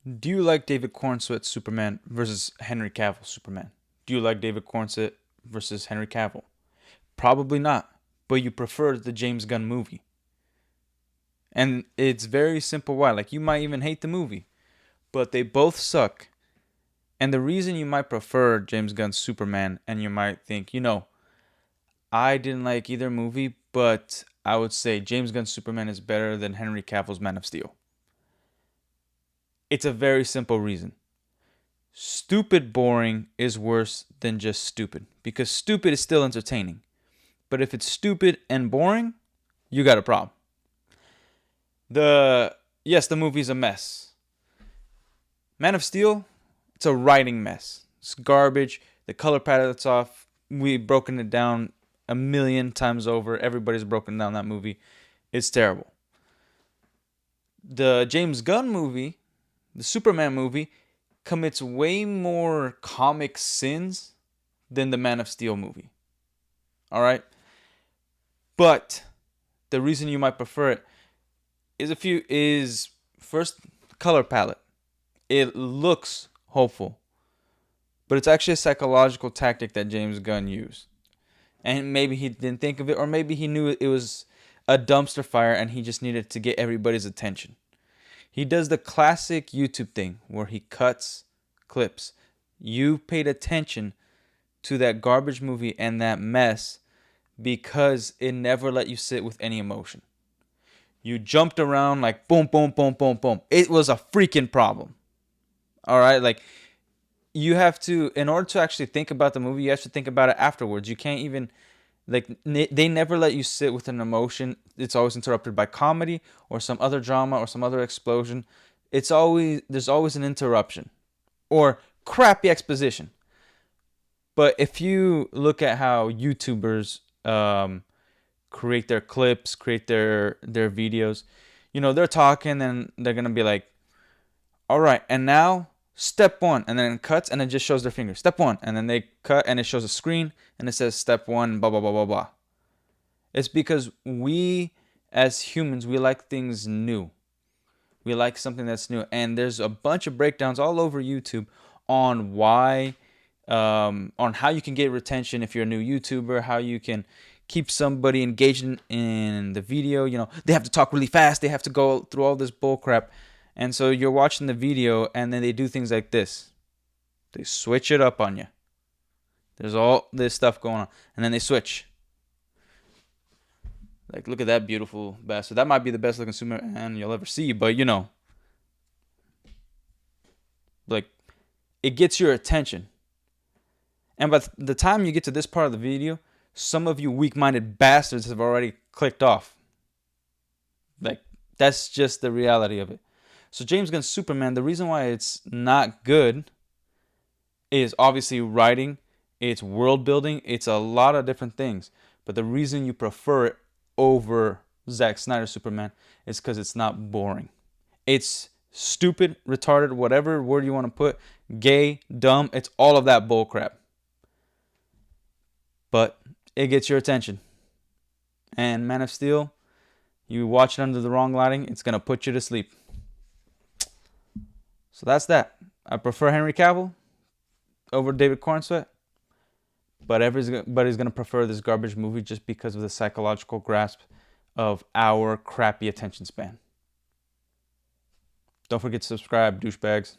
Do you like David Cornsweet's Superman versus Henry Cavill Superman? Do you like David Cornsweet versus Henry Cavill? Probably not, but you prefer the James Gunn movie. And it's very simple why. Like, you might even hate the movie, but they both suck. And the reason you might prefer James Gunn's Superman, and you might think, I didn't like either movie, but I would say James Gunn's Superman is better than Henry Cavill's Man of Steel. It's a very simple reason. Stupid boring is worse than just stupid, because stupid is still entertaining. But if it's stupid and boring, you got a problem. The movie's a mess. Man of Steel, it's a writing mess. It's garbage. The color palette's off. We've broken it down a million times over. Everybody's broken down that movie. It's terrible. The James Gunn movie, the Superman movie, commits way more comic sins than the Man of Steel movie. All right? But the reason you might prefer it is first, color palette. It looks hopeful, but it's actually a psychological tactic that James Gunn used. And maybe he didn't think of it, or maybe he knew it was a dumpster fire and he just needed to get everybody's attention. He does the classic YouTube thing where he cuts clips. You paid attention to that garbage movie and that mess because it never let you sit with any emotion. You jumped around like boom, boom, boom, boom, boom. It was a freaking problem. All right? Like, you have to, in order to actually think about the movie, you have to think about it afterwards. You can't even, like, they never let you sit with an emotion. It's always interrupted by comedy or some other drama or some other explosion. There's always an interruption or crappy exposition. But if you look at how YouTubers create their clips, create their videos, they're talking and they're going to be like, all right, and now step one, and then it cuts and it just shows their finger. Step one, and then they cut and it shows a screen and it says step one, blah, blah, blah, blah, blah. It's because we as humans, we like things new. We like something that's new. And there's a bunch of breakdowns all over YouTube on on how you can get retention if you're a new YouTuber, how you can keep somebody engaged in the video. They have to talk really fast. They have to go through all this bull crap. And so you're watching the video and then they do things like this. They switch it up on you. There's all this stuff going on. And then they switch. Like, look at that beautiful bastard. That might be the best looking Superman you'll ever see. But, like, it gets your attention. And by the time you get to this part of the video, some of you weak-minded bastards have already clicked off. Like, that's just the reality of it. So James Gunn's Superman, the reason why it's not good is obviously writing, it's world building, it's a lot of different things. But the reason you prefer it over Zack Snyder's Superman is because it's not boring. It's stupid, retarded, whatever word you want to put, gay, dumb, it's all of that bullcrap. But it gets your attention. And Man of Steel, you watch it under the wrong lighting, it's going to put you to sleep. So that's that. I prefer Henry Cavill over David Cornsweet. But everybody's going to prefer this garbage movie just because of the psychological grasp of our crappy attention span. Don't forget to subscribe, douchebags.